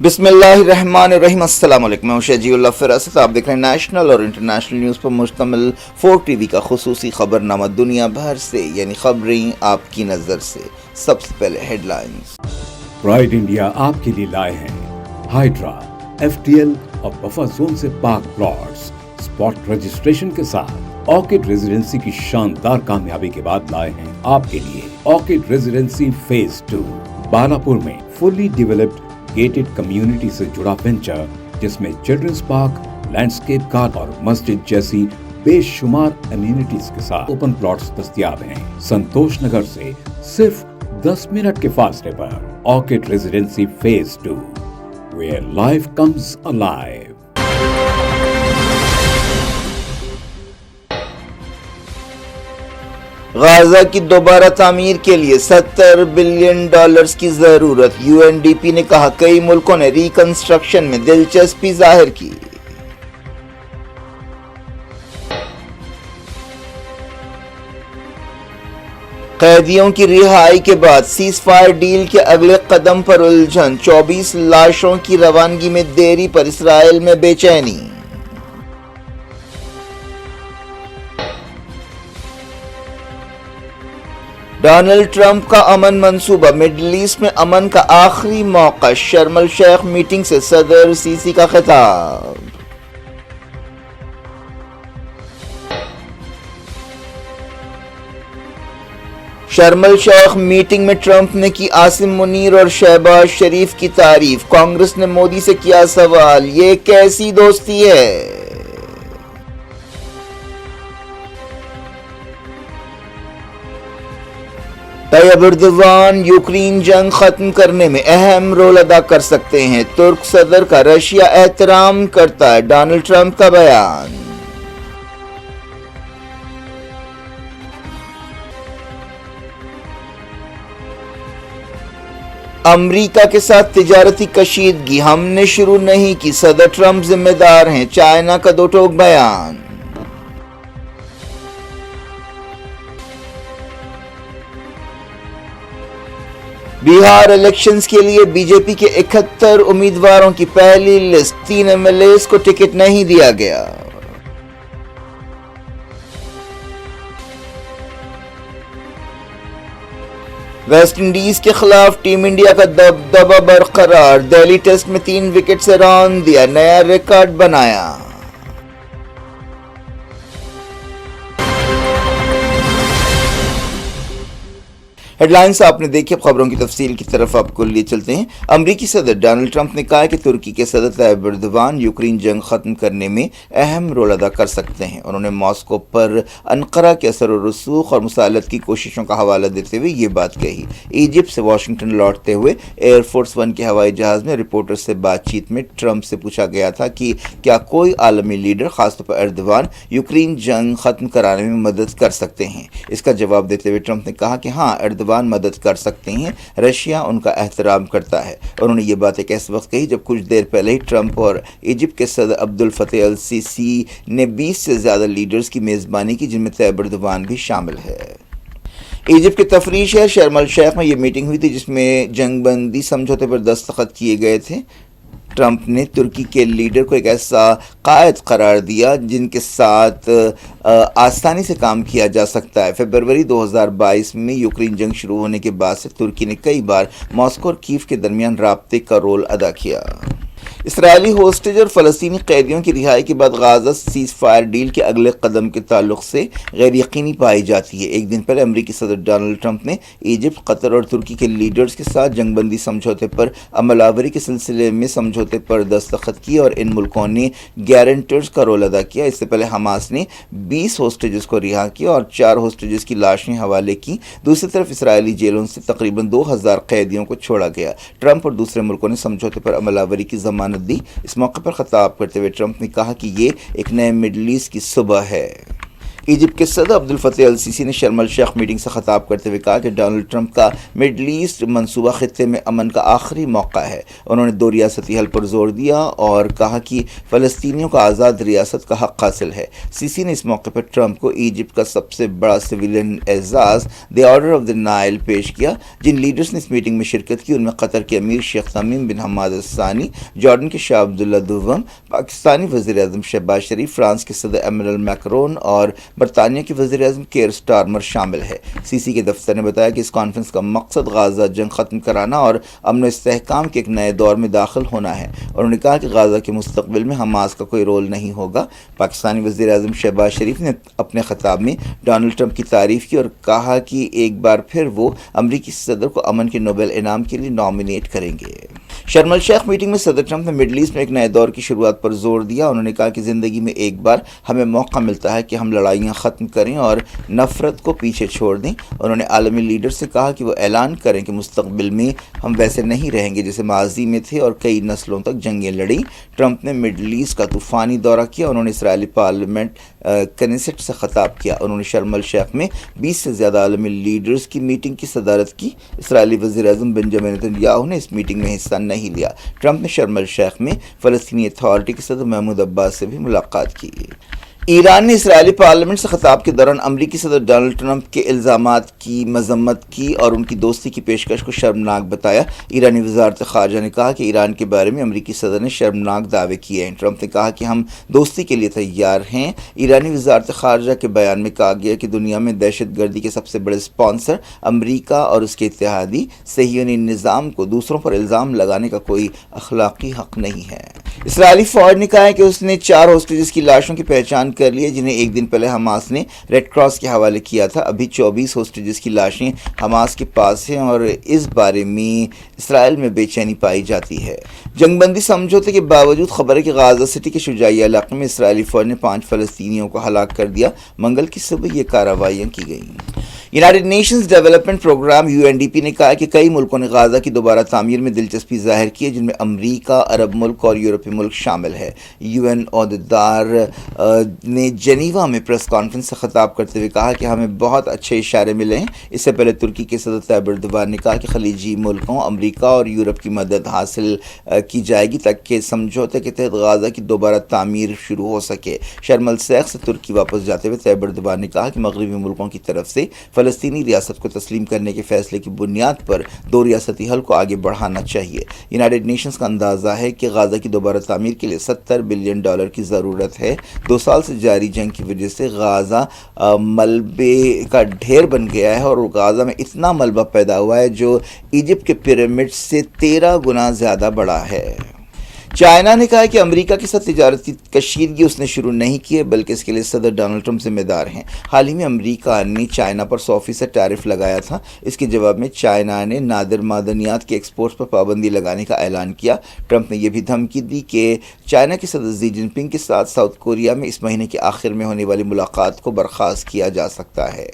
بسم اللہ الرحمن الرحیم۔ السلام علیکم، میں شجیع اللہ فراست۔ آپ دیکھ رہے ہیں نیشنل اور انٹرنیشنل نیوز پر مشتمل 4 ٹی وی کا خصوصی خبر نامہ دنیا بھر سے، یعنی خبریں آپ کی نظر سے۔ سب سے پہلے ہیڈ لائنز۔ پرائڈ انڈیا آپ کے لیے لائے ہیں ہائیڈرا، ایف ٹی ایل اور بفر زون سے پاک پلاٹس اسپاٹ رجسٹریشن کے ساتھ۔ آرکڈ ریزیڈنسی کی شاندار کامیابی کے بعد لائے ہیں آپ کے لیے آرکڈ ریزیڈنسی فیز 2 بالاپور میں فلی ڈیولپڈ گیٹڈ کمیونٹی سے جڑا وینچر، جس میں چلڈرنز پارک، لینڈسکیپ گارڈن اور مسجد جیسی بے شمار امینٹیز کے ساتھ اوپن پلاٹس دستیاب ہیں۔ سنتوش نگر سے صرف 10 منٹ کے فاصلے پر orchid residency phase 2 where life comes alive۔ غزہ کی دوبارہ تعمیر کے لیے $70 بلین کی ضرورت۔ یو این ڈی پی نے کہا کئی ملکوں نے ریکنسٹرکشن میں دلچسپی ظاہر کی۔ قیدیوں کی رہائی کے بعد سیز فائر ڈیل کے اگلے قدم پر الجھن، 24 لاشوں کی روانگی میں دیری پر اسرائیل میں بے چینی۔ ڈونلڈ ٹرمپ کا امن منصوبہ، مڈل ایسٹ میں امن کا آخری موقع، شرم الشیخ میٹنگ سے صدر سیسی کا خطاب۔ شرم الشیخ میٹنگ میں ٹرمپ نے کی عاصم منیر اور شہباز شریف کی تعریف۔ کانگریس نے مودی سے کیا سوال، یہ کیسی دوستی ہے؟ طیب ایردوان یوکرین جنگ ختم کرنے میں اہم رول ادا کر سکتے ہیں، ترک صدر کا رشیا احترام کرتا ہے، ڈونلڈ ٹرمپ کا بیان۔ امریکہ کے ساتھ تجارتی کشیدگی ہم نے شروع نہیں کی، صدر ٹرمپ ذمہ دار ہیں، چائنا کا دو ٹوک بیان۔ بہار الیکشنز کے لیے بی جے پی کے 71 امیدواروں کی پہلی لسٹ، 3 ایم ایل ایز کو ٹکٹ نہیں دیا گیا۔ ویسٹ انڈیز کے خلاف ٹیم انڈیا کا دبدبہ برقرار، دہلی ٹیسٹ میں 3 وکٹ سے رون دیا، نیا ریکارڈ بنایا۔ ہیڈ لائنز آپ نے دیکھی، اب خبروں کی تفصیل کی طرف آپ کو لیے چلتے ہیں۔ امریکی صدر ڈونلڈ ٹرمپ نے کہا کہ ترکی کے صدر طیب ایردوان یوکرین جنگ ختم کرنے میں اہم رول ادا کر سکتے ہیں۔ انہوں نے ماسکو پر انقرہ کے اثر و رسوخ اور مسالت کی کوششوں کا حوالہ دیتے ہوئے یہ بات کہی۔ ایجپٹ سے واشنگٹن لوٹتے ہوئے ایئر فورس 1 کے ہوائی جہاز میں رپورٹر سے بات چیت میں ٹرمپ سے پوچھا گیا تھا کہ کیا کوئی عالمی لیڈر، خاص طور پر ایردوان، یوکرین جنگ ختم کرانے میں مدد کر سکتے ہیں۔ اس کا جواب دیتے ہوئے ٹرمپ نے کہا کہ ہاں، ایردوان مدد کر سکتے ہیں، رشیا ان کا احترام کرتا ہے۔ انہوں نے یہ بات ایک ایسے وقت کہی جب کچھ دیر پہلے ہی ٹرمپ اور ایجپٹ کے صدر عبد الفتح السیسی نے 20 سے زیادہ لیڈرز کی میزبانی کی، جن میں طیب ایردوان بھی شامل ہے۔ ایجپٹ کے تفریح شہر شرم الشیخ میں یہ میٹنگ ہوئی تھی، جس میں جنگ بندی سمجھوتے پر دستخط کیے گئے تھے۔ ٹرمپ نے ترکی کے لیڈر کو ایک ایسا قائد قرار دیا جن کے ساتھ آسانی سے کام کیا جا سکتا ہے۔ فروری 2022 میں یوکرین جنگ شروع ہونے کے بعد سے ترکی نے کئی بار ماسکو اور کیف کے درمیان رابطے کا رول ادا کیا۔ اسرائیلی ہوسٹیج اور فلسطینی قیدیوں کی رہائی کے بعد غزہ سیز فائر ڈیل کے اگلے قدم کے تعلق سے غیر یقینی پائی جاتی ہے۔ ایک دن پہلے امریکی صدر ڈونلڈ ٹرمپ نے ایجپٹ، قطر اور ترکی کے لیڈرز کے ساتھ جنگ بندی سمجھوتے پر عمل آوری کے سلسلے میں سمجھوتے پر دستخط کیے اور ان ملکوں نے گارنٹرز کا رول ادا کیا۔ اس سے پہلے حماس نے 20 ہوسٹیجز کو رہا کیا اور 4 ہوسٹیجز کی لاشیں حوالے کی۔ دوسری طرف اسرائیلی جیلوں سے تقریباً 2000 قیدیوں کو چھوڑا گیا۔ ٹرمپ اور دوسرے ملکوں نے سمجھوتے پر عمل آوری کی ضمانت دی۔ اس موقع پر خطاب کرتے ہوئے ٹرمپ نے کہا کہ یہ ایک نئے مڈل ایسٹ کی صبح ہے۔ ایجپٹ کے صدر عبدالفتح السیسی نے شرم الشیخ میٹنگ سے خطاب کرتے ہوئے کہا کہ ڈونلڈ ٹرمپ کا مڈل ایسٹ منصوبہ خطے میں امن کا آخری موقع ہے۔ انہوں نے دو ریاستی حل پر زور دیا اور کہا کہ فلسطینیوں کو آزاد ریاست کا حق حاصل ہے۔ سیسی نے اس موقع پر ٹرمپ کو ایجپٹ کا سب سے بڑا سویلین اعزاز the order of the Nile پیش کیا۔ جن لیڈرز نے اس میٹنگ میں شرکت کی ان میں قطر کے امیر شیخ تمیم بن حماد الثانی، جارڈن کے شاہ عبداللہ دوم، پاکستانی وزیر اعظم شہباز شریف، فرانس کے صدر ایمنوئل میکرون اور برطانیہ کے وزیر اعظم کیئر سٹارمر شامل ہے۔ سی سی کے دفتر نے بتایا کہ اس کانفرنس کا مقصد غزہ جنگ ختم کرانا اور امن و استحکام کے ایک نئے دور میں داخل ہونا ہے۔ انہوں نے کہا کہ غزہ کے مستقبل میں حماس کا کوئی رول نہیں ہوگا۔ پاکستانی وزیر اعظم شہباز شریف نے اپنے خطاب میں ڈونلڈ ٹرمپ کی تعریف کی اور کہا کہ ایک بار پھر وہ امریکی صدر کو امن کے نوبل انعام کے لیے نامینیٹ کریں گے۔ شرم الشیخ میٹنگ میں صدر ٹرمپ نے مڈل ایسٹ میں ایک نئے دور کی شروعات پر زور دیا۔ انہوں نے کہا کہ زندگی میں ایک بار ہمیں موقع ملتا ہے کہ ہم لڑائیاں ختم کریں اور نفرت کو پیچھے چھوڑ دیں۔ انہوں نے عالمی لیڈر سے کہا کہ وہ اعلان کریں کہ مستقبل میں ہم ویسے نہیں رہیں گے جیسے ماضی میں تھے اور کئی نسلوں تک جنگیں لڑیں۔ ٹرمپ نے مڈل ایسٹ کا طوفانی دورہ کیا۔ انہوں نے اسرائیلی پارلیمنٹ کنیسٹ سے خطاب کیا۔ انہوں نے شرم الشیخ میں 20 سے زیادہ عالمی لیڈرز کی میٹنگ کی صدارت کی۔ اسرائیلی وزیر اعظم بنجامن نتنیاہو نے اس میٹنگ میں حصہ نہیں لیا۔ ٹرمپ نے شرم الشیخ میں فلسطینی اتھارٹی کے صدر محمود عباس سے بھی ملاقات کی۔ ایران نے اسرائیلی پارلیمنٹ سے خطاب کے دوران امریکی صدر ڈونلڈ ٹرمپ کے الزامات کی مذمت کی اور ان کی دوستی کی پیشکش کو شرمناک بتایا۔ ایرانی وزارت خارجہ نے کہا کہ ایران کے بارے میں امریکی صدر نے شرمناک دعوے کیے ہیں۔ ٹرمپ نے کہا کہ ہم دوستی کے لیے تیار ہیں۔ ایرانی وزارت خارجہ کے بیان میں کہا گیا کہ دنیا میں دہشت گردی کے سب سے بڑے اسپانسر امریکہ اور اس کے اتحادی صہیونی نظام کو دوسروں پر الزام لگانے کا کوئی اخلاقی حق نہیں ہے۔ اسرائیلی فوج نے کہا ہے کہ اس نے 4 ہوسٹیجز کی لاشوں کی پہچان کر لی ہے جنہیں ایک دن پہلے حماس نے ریڈ کراس کے حوالے کیا تھا۔ ابھی 24 ہوسٹیجز کی لاشیں حماس کے پاس ہیں اور اس بارے میں اسرائیل میں بے چینی پائی جاتی ہے۔ جنگ بندی سمجھوتے کے باوجود خبر ہے کہ غازہ سٹی کے شجاعیہ علاقے میں اسرائیلی فوج نے 5 فلسطینیوں کو ہلاک کر دیا۔ منگل کی صبح یہ کارروائیاں کی گئیں۔ United Nations Development Programme UNDP نے کہا کہ کئی ملکوں نے غزہ کی دوبارہ تعمیر میں دلچسپی ظاہر کی ہے جن میں امریکہ، عرب ملک اور یورپی ملک شامل ہے۔ UN عہدیدار نے جنیوا میں پریس کانفرنس سے خطاب کرتے ہوئے کہا کہ ہمیں بہت اچھے اشارے ملے ہیں۔ اس سے پہلے ترکی کے صدر طیب ایردوان نے کہا کہ خلیجی ملکوں، امریکہ اور یورپ کی مدد حاصل کی جائے گی تاکہ سمجھوتے کے تحت غزہ کی دوبارہ تعمیر شروع ہو سکے۔ شرم الشیخ سے ترکی واپس جاتے ہوئے طیب ایردوان نے کہا کہ مغربی ملکوں کی طرف سے فلسطینی ریاست کو تسلیم کرنے کے فیصلے کی بنیاد پر 2 ریاستی حل کو آگے بڑھانا چاہیے۔ یونائیٹڈ نیشنز کا اندازہ ہے کہ غزہ کی دوبارہ تعمیر کے لیے $70 بلین کی ضرورت ہے۔ 2 سال سے جاری جنگ کی وجہ سے غزہ ملبے کا ڈھیر بن گیا ہے اور غزہ میں اتنا ملبہ پیدا ہوا ہے جو ایجپٹ کے پیرامڈ سے 13 گنا زیادہ بڑا ہے۔ چائنا نے کہا کہ امریکہ کے ساتھ تجارتی کشیدگی اس نے شروع نہیں کی ہے بلکہ اس کے لیے صدر ڈونلڈ ٹرمپ ذمہ دار ہیں۔ حال ہی میں امریکہ نے چائنا پر 100% ٹیرف لگایا تھا۔ اس کے جواب میں چائنا نے نادر معدنیات کے ایکسپورٹس پر پابندی لگانے کا اعلان کیا۔ ٹرمپ نے یہ بھی دھمکی دی کہ چائنا کے صدر شی جن پنگ کے ساتھ ساؤتھ کوریا میں اس مہینے کے آخر میں ہونے والی ملاقات کو برخاست کیا جا سکتا ہے۔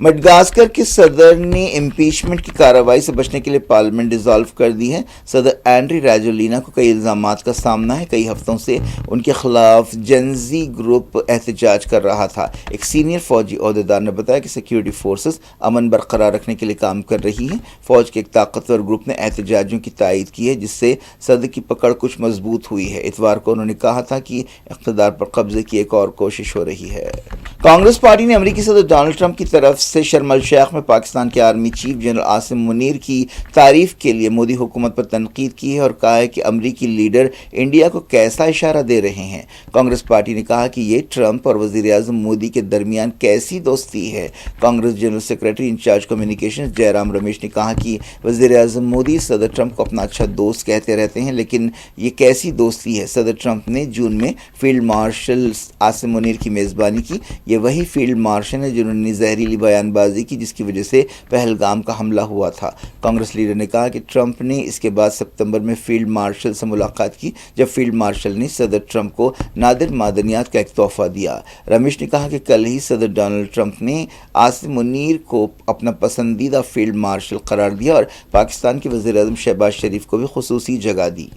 مڈغاسکر کے صدر نے امپیچمنٹ کی کارروائی سے بچنے کے لیے پارلیمنٹ ڈیزالو کر دی ہے۔ صدر اینڈری راجولینا کو کئی الزامات کا سامنا ہے۔ کئی ہفتوں سے ان کے خلاف جنزی گروپ احتجاج کر رہا تھا۔ ایک سینئر فوجی عہدیدار نے بتایا کہ سیکیورٹی فورسز امن برقرار رکھنے کے لیے کام کر رہی ہیں۔ فوج کے ایک طاقتور گروپ نے احتجاجیوں کی تائید کی ہے جس سے صدر کی پکڑ کچھ مضبوط ہوئی ہے۔ اتوار کو انہوں نے کہا تھا کہ اقتدار پر قبضے کی ایک اور کوشش ہو رہی ہے۔ کانگریس پارٹی نے امریکی صدر ڈونلڈ ٹرمپ کی طرف سے شرم الشیخ میں پاکستان کے army chief general Asim Munir کی تعریف کے لیے مودی حکومت پر تنقید کی ہے اور کہا ہے کہ امریکی لیڈر انڈیا کو کیسا اشارہ دے رہے ہیں۔ کانگریس پارٹی نے کہا کہ یہ ٹرمپ اور وزیر اعظم مودی کے درمیان کیسی دوستی ہے۔ Congress general secretary incharge communication Jairam Ramesh نے کہا کہ وزیر اعظم مودی صدر ٹرمپ کو اپنا اچھا دوست کہتے رہتے ہیں لیکن یہ کیسی دوستی ہے۔ صدر ٹرمپ نے جون میں فیلڈ مارشل عاصم منیر کی میزبانی کی۔ یہ وہی فیلڈ مارشل ہیں جنہوں نے زہریلی بیان بازی کی جس کی وجہ سے پہلگام کا حملہ ہوا تھا۔ کانگریس لیڈر نے کہا کہ ٹرمپ نے اس کے بعد ستمبر میں فیلڈ مارشل سے ملاقات کی جب فیلڈ مارشل نے صدر ٹرمپ کو نادر معدنیات کا ایک تحفہ دیا۔ رمیش نے کہا کہ کل ہی صدر ڈونلڈ ٹرمپ نے عاصم منیر کو اپنا پسندیدہ فیلڈ مارشل قرار دیا اور پاکستان کے وزیر اعظم شہباز شریف کو بھی خصوصی جگہ دی۔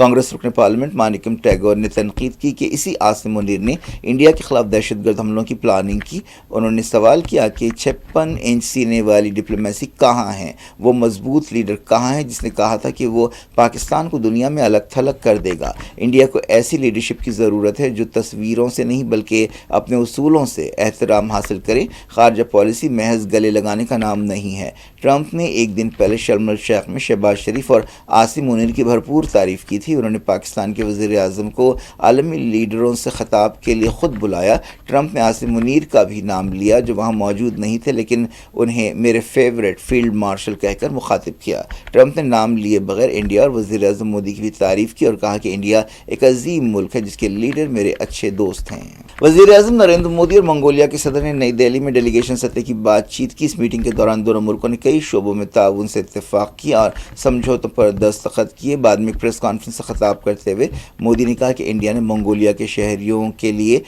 کانگریس رکن پارلیمنٹ مانیکم ٹیگور نے تنقید کی کہ اسی عاصم منیر نے انڈیا کے خلاف دہشت گرد حملوں کی پلاننگ کی. انہوں نے سوال کیا کہ 56 انچ سینے والی ڈپلومیسی کہاں ہے؟ وہ مضبوط لیڈر کہاں ہے جس نے کہا تھا کہ وہ پاکستان کو دنیا میں الگ تھلگ کر دے گا؟ انڈیا کو ایسی لیڈرشپ کی ضرورت ہے جو تصویروں سے نہیں بلکہ اپنے اصولوں سے احترام حاصل کرے. خارجہ پالیسی محض گلے لگانے کا نام نہیں ہے. ٹرمپ نے ایک دن پہلے شرم الشیخ میں شہباز شریف اور عاصم منیر کی بھرپور تعریف کی تھی. انہوں نے پاکستان کے وزیر اعظم کو عالمی لیڈروں سے خطاب کے لیے خود بلایا. ٹرمپ نے عاصم منیر کا بھی نام لیا جو وہاں موجود نہیں تھے لیکن انہیں میرے فیورٹ فیلڈ مارشل کہہ کر مخاطب کیا. ٹرمپ نے نام لیے بغیر انڈیا اور وزیر اعظم مودی کی بھی تعریف کی اور کہا کہ انڈیا ایک عظیم ملک ہے جس کے لیڈر میرے اچھے دوست ہیں. وزیر اعظم نریندر مودی اور منگولیا کے صدر نے نئی دہلی میں ڈیلیگیشن سطح کی بات چیت کی. اس میٹنگ کے دوران دونوں ملکوں نے کئی شعبوں میں تعاون سے اتفاق کیا اور سمجھوتوں پر دستخط کیے. بعد میں ایک پریس کانفرنس سے خطاب کرتے ہوئے مودی نے کہا کہ انڈیا نے منگولیا کے شہریوں کے لیے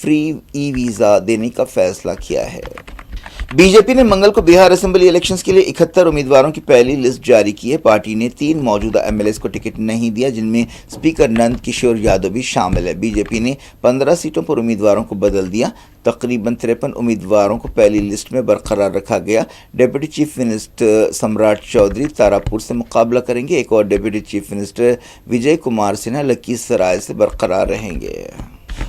فری ای ویزا دینے کا فیصلہ کیا ہے. بی جے پی نے منگل کو بہار اسمبلی الیکشنز کے لیے 71 امیدواروں کی پہلی لسٹ جاری کی ہے. پارٹی نے 3 موجودہ ایم ایل ایز کو ٹکٹ نہیں دیا جن میں اسپیکر نند کشور یادو بھی شامل ہے. بی جے پی نے 15 سیٹوں پر امیدواروں کو بدل دیا. تقریباً 53 امیدواروں کو پہلی لسٹ میں برقرار رکھا گیا. ڈپٹی چیف منسٹر سمراٹ چودھری تاراپور سے مقابلہ کریں گے. ایک اور ڈپٹی چیف منسٹر وجے کمار سنہا لکھیسرائے سے برقرار رہیں گے.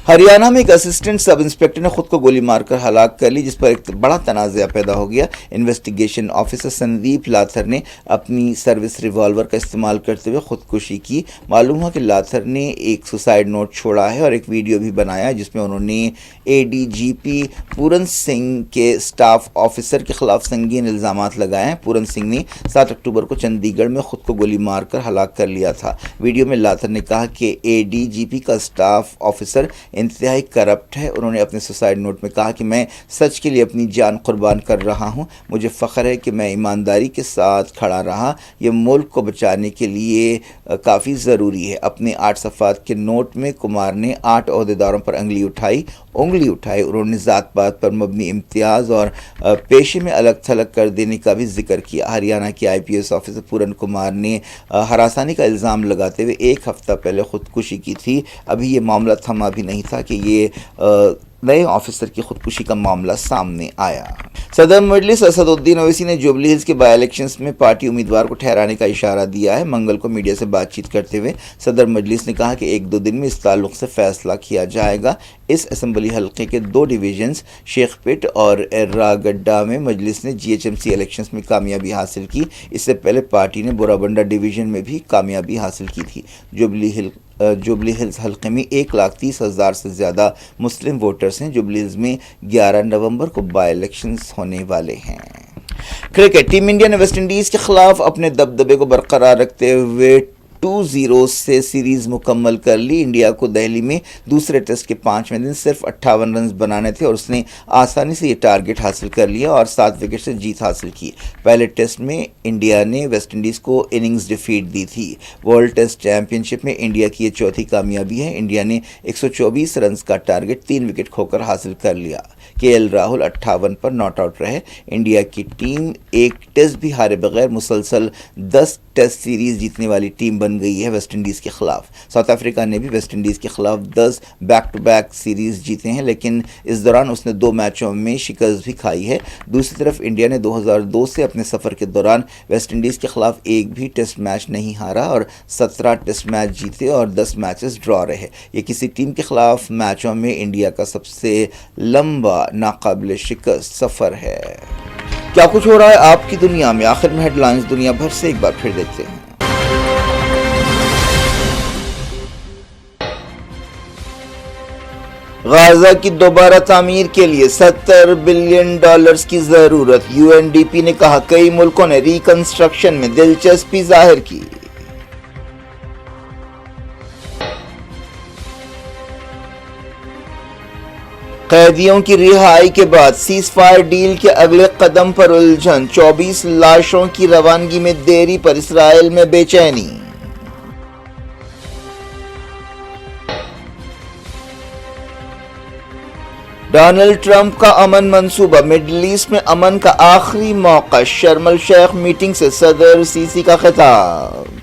ہریانہ میں ایک اسسٹنٹ سب انسپکٹر نے خود کو گولی مار کر ہلاک کر لی جس پر ایک بڑا تنازع پیدا ہو گیا. انویسٹیگیشن آفیسر سندیپ لاتھر نے اپنی سروس ریوالور کا استعمال کرتے ہوئے خودکشی کی. معلوم ہوا کہ لاتھر نے ایک سوسائڈ نوٹ چھوڑا ہے اور ایک ویڈیو بھی بنایا جس میں انہوں نے اے ڈی جی پی پورن سنگھ کے اسٹاف آفیسر کے خلاف سنگین الزامات لگائے ہیں. پورن سنگھ نے 7 اکتوبر کو چندی گڑھ میں خود کو گولی مار کر ہلاک کر لیا تھا. ویڈیو میں لاتھر نے کہا کہ اے ڈی جی پی کا اسٹاف آفیسر انتہائی کرپٹ ہے. انہوں نے اپنے سوسائڈ نوٹ میں کہا کہ میں سچ کے لیے اپنی جان قربان کر رہا ہوں. مجھے فخر ہے کہ میں ایمانداری کے ساتھ کھڑا رہا. یہ ملک کو بچانے کے لیے کافی ضروری ہے. اپنے 8 صفحات کے نوٹ میں کمار نے 8 عہدیداروں پر انگلی اٹھائی. انہوں نے ذات پات پر مبنی امتیاز اور پیشے میں الگ تھلگ کر دینے کا بھی ذکر کیا. ہریانہ کے آئی پی ایس آفیسر پورن کمار نے ہراسانی کا الزام لگاتے ہوئے 1 ہفتہ پہلے خودکشی کی تھی. ابھی یہ معاملہ تھما بھی نہیں تھا کہ یہ نئے آفیسر کی خودکشی کا معاملہ سامنے آیا. صدر مجلس اسد الدین اویسی نے جوبلی ہلز کے بائی الیکشنز میں پارٹی امیدوار کو ٹھہرانے کا اشارہ دیا ہے. منگل کو میڈیا سے بات چیت کرتے ہوئے صدر مجلس نے کہا کہ 1-2 دن میں اس تعلق سے فیصلہ کیا جائے گا. اس اسمبلی حلقے کے 2 ڈویژنز شیخ پیٹ اور ایرا گڈا میں مجلس نے G H M C elections میں کامیابی حاصل کی. اس سے پہلے پارٹی نے بورا بنڈا ڈویژن میں بھی کامیابی حاصل کی تھی. جوبلی ہلز حلقے میں 1,30,000 سے زیادہ مسلم ووٹرز ہیں. جوبلی ہلز میں 11 نومبر کو بائی الیکشنز ہونے والے ہیں. کرکٹ ٹیم انڈیا نے ویسٹ انڈیز کے خلاف اپنے دبدبے کو برقرار رکھتے ہوئے 2-0 سے سیریز مکمل کر لی. انڈیا کو دہلی میں دوسرے ٹیسٹ کے 5ویں دن صرف 58 رنز بنانے تھے اور اس نے آسانی سے یہ ٹارگٹ حاصل کر لیا اور 7 وکٹ سے جیت حاصل کی. پہلے ٹیسٹ میں انڈیا نے ویسٹ انڈیز کو اننگز ڈیفیٹ دی تھی. ورلڈ ٹیسٹ چیمپئن شپ میں انڈیا کی یہ چوتھی کامیابی ہے. انڈیا نے 124 رنز کا ٹارگٹ 3 وکٹ کھو کر حاصل کر لیا. کے L Rahul 58 per not out رہے. انڈیا کی ٹیم ایک ٹیسٹ بھی ہارے بغیر مسلسل 10 ٹیسٹ سیریز جیتنے والی ٹیم بن گئی ہے ویسٹ انڈیز کے خلاف. ساؤتھ افریقہ نے بھی ویسٹ انڈیز کے خلاف 10 بیک ٹو بیک سیریز جیتے ہیں لیکن اس دوران اس نے 2 میچوں میں شکست بھی کھائی ہے. دوسری طرف انڈیا نے 2002 سے اپنے سفر کے دوران ویسٹ انڈیز کے خلاف ایک بھی ٹیسٹ میچ نہیں ہارا اور 17 ٹیسٹ میچ جیتے اور 10 میچز ڈرا رہے. یہ کسی ٹیم کے خلاف میچوں میں انڈیا کا سب سے لمبا ناقابل شکست سفر ہے. کیا کچھ ہو رہا ہے آپ کی دنیا میں؟ آخر میں ہیڈ لائنز دنیا بھر سے ایک بار پھر دیکھتے ہیں. غزہ کی دوبارہ تعمیر کے لیے $70 بلین کی ضرورت. یو این ڈی پی نے کہا کئی ملکوں نے ریکنسٹرکشن میں دلچسپی ظاہر کی. قیدیوں کی رہائی کے بعد سیز فائر ڈیل کے اگلے قدم پر الجھن. 24 لاشوں کی روانگی میں دیری پر اسرائیل میں بے چینی. ڈونلڈ ٹرمپ کا امن منصوبہ. مڈل ایسٹ میں امن کا آخری موقع. شرم الشیخ میٹنگ سے صدر سیسی کا خطاب.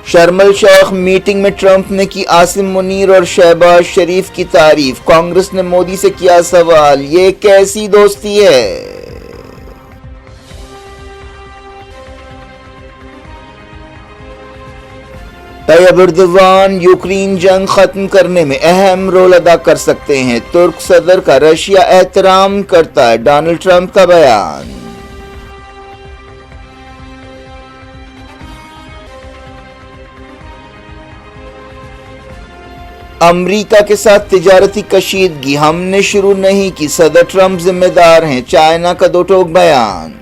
شرم الشیخ میٹنگ میں ٹرمپ نے کی عاصم منیر اور شہباز شریف کی تعریف، کانگریس نے مودی سے کیا سوال، یہ کیسی دوستی ہے؟ طیب اردوان یوکرین جنگ ختم کرنے میں اہم رول ادا کر سکتے ہیں، ترک صدر کا رشیا احترام کرتا ہے، ڈونلڈ ٹرمپ کا بیان۔ امریکہ کے ساتھ تجارتی کشیدگی ہم نے شروع نہیں کی، صدر ٹرمپ ذمہ دار ہیں، چائنا کا دو ٹوک بیان۔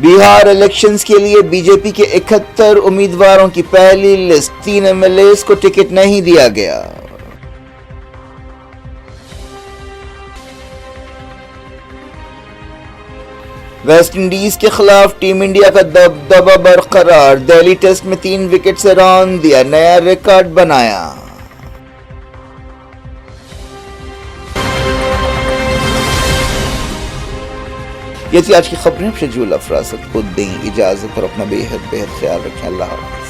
بہار الیکشنز کے لیے بی جے پی کے 71 امیدواروں کی پہلی لسٹ، 3 ایم ایل ایز کو ٹکٹ نہیں دیا گیا۔ ویسٹ انڈیز کے خلاف ٹیم انڈیا کا دبدبہ برقرار، دہلی ٹیسٹ میں 3 وکٹ سے رون دیا، نیا ریکارڈ بنایا۔ یہ تھی آج کی خبریں، شجول افراست خود دیں اجازت اور اپنا بے حد خیال رکھیں۔ اللہ حافظ۔